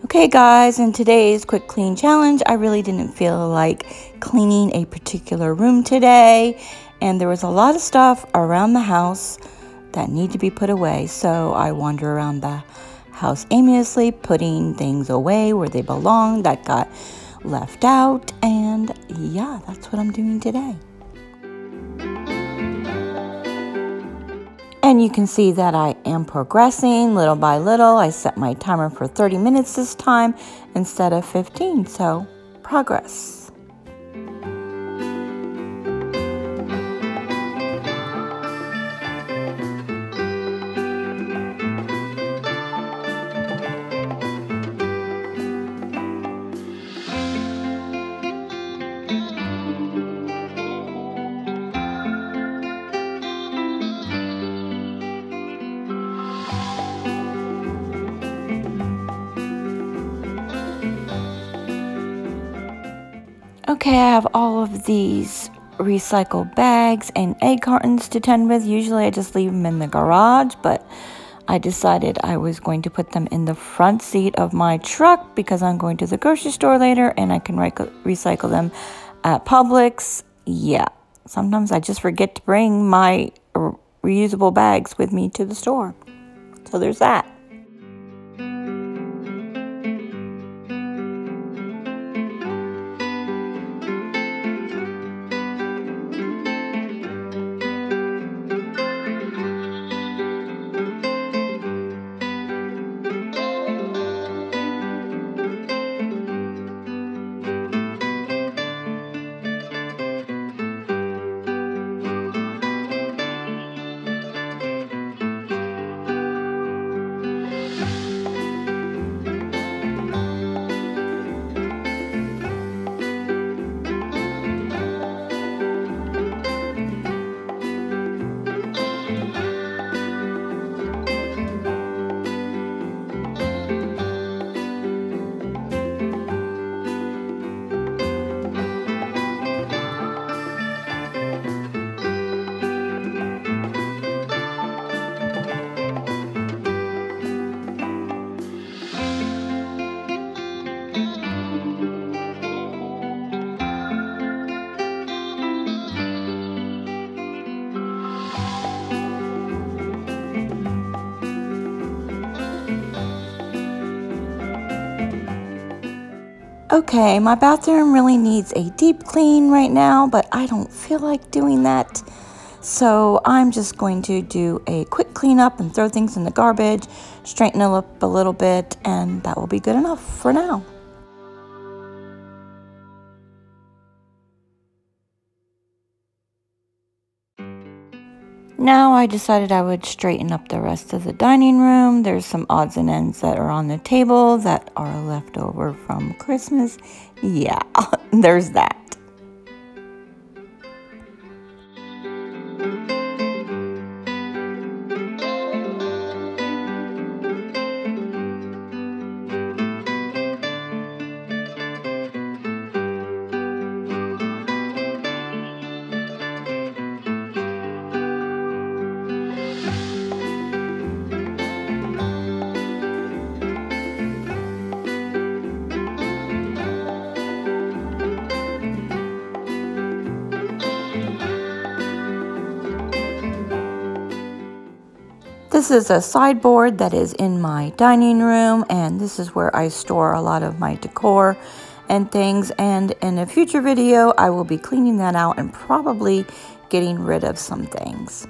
Okay guys, in today's quick clean challenge, I really didn't feel like cleaning a particular room today, and there was a lot of stuff around the house that need to be put away. So I wander around the house aimlessly, putting things away where they belong that got left out, and yeah, that's what I'm doing today. And you can see that I am progressing little by little. I set my timer for 30 minutes this time instead of 15, so progress. Okay, I have all of these recycled bags and egg cartons to tend with. Usually I just leave them in the garage, but I decided I was going to put them in the front seat of my truck because I'm going to the grocery store later and I can recycle them at Publix. Yeah, sometimes I just forget to bring my reusable bags with me to the store. So there's that. Okay, my bathroom really needs a deep clean right now, but I don't feel like doing that. So I'm just going to do a quick cleanup and throw things in the garbage, straighten it up a little bit, and that will be good enough for now. Now I decided I would straighten up the rest of the dining room. There's some odds and ends that are on the table that are left over from Christmas. Yeah, there's that. This is a sideboard that is in my dining room, and this is where I store a lot of my decor and things, and in a future video I will be cleaning that out and probably getting rid of some things.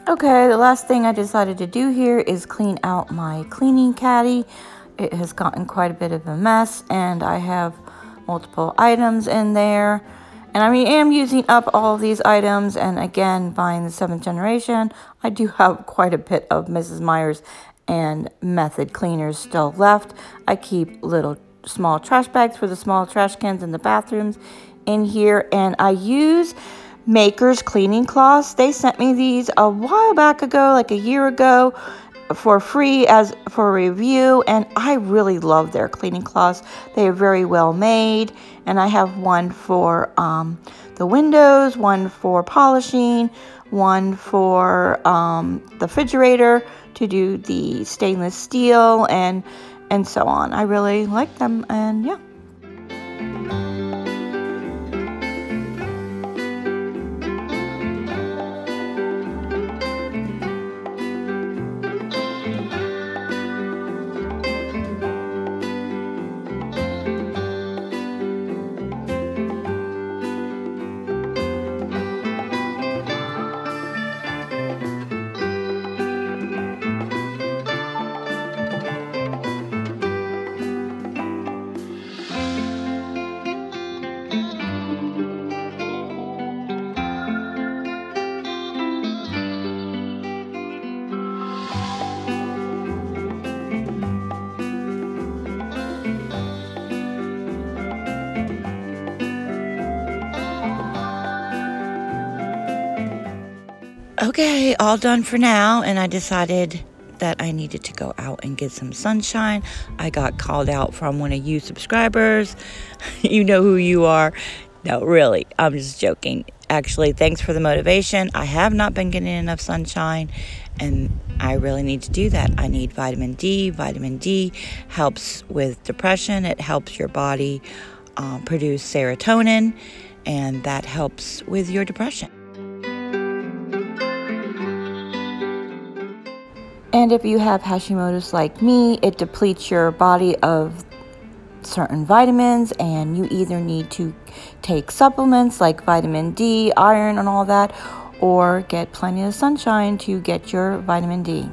Okay, the last thing I decided to do here is clean out my cleaning caddy. It has gotten quite a bit of a mess, and I have multiple items in there. And I am using up all of these items, and again, buying the 7th generation, I do have quite a bit of Mrs. Meyer's and Method cleaners still left. I keep little small trash bags for the small trash cans in the bathrooms in here, and I use Maker's cleaning cloths. They sent me these a while back ago, like a year ago, for free as for review, and I really love their cleaning cloths. They are very well made, and I have one for the windows, one for polishing, one for the refrigerator to do the stainless steel and so on. I really like them, and yeah. Okay, all done for now, and I decided that I needed to go out and get some sunshine. I got called out from one of you subscribers. You know who you are. No, really, I'm just joking. Actually, thanks for the motivation. I have not been getting enough sunshine, and I really need to do that. I need vitamin D. Vitamin D helps with depression. It helps your body produce serotonin, and that helps with your depression. And if you have Hashimoto's like me, it depletes your body of certain vitamins, and you either need to take supplements like vitamin D, iron, and all that, or get plenty of sunshine to get your vitamin D.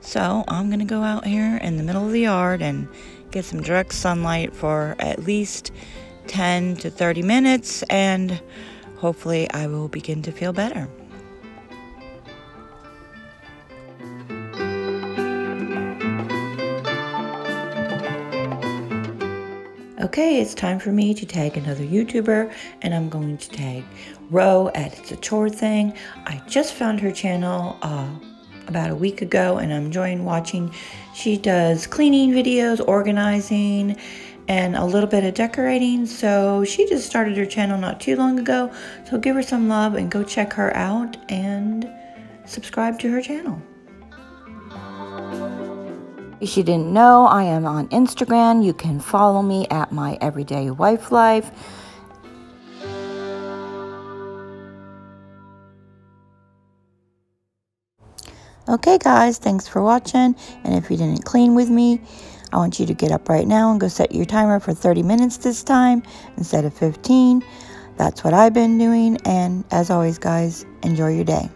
So I'm going to go out here in the middle of the yard and get some direct sunlight for at least 10 to 30 minutes, and hopefully I will begin to feel better. Okay, it's time for me to tag another YouTuber, and I'm going to tag Roe at It's a Chore Thing. I just found her channel about a week ago, and I'm enjoying watching. She does cleaning videos, organizing, and a little bit of decorating. So she just started her channel not too long ago. So give her some love and go check her out and subscribe to her channel. If you didn't know, I am on Instagram. You can follow me at My Everyday Wife Life. Okay guys, thanks for watching, and if you didn't clean with me, I want you to get up right now and go set your timer for 30 minutes this time instead of 15. That's what I've been doing, and as always guys, enjoy your day.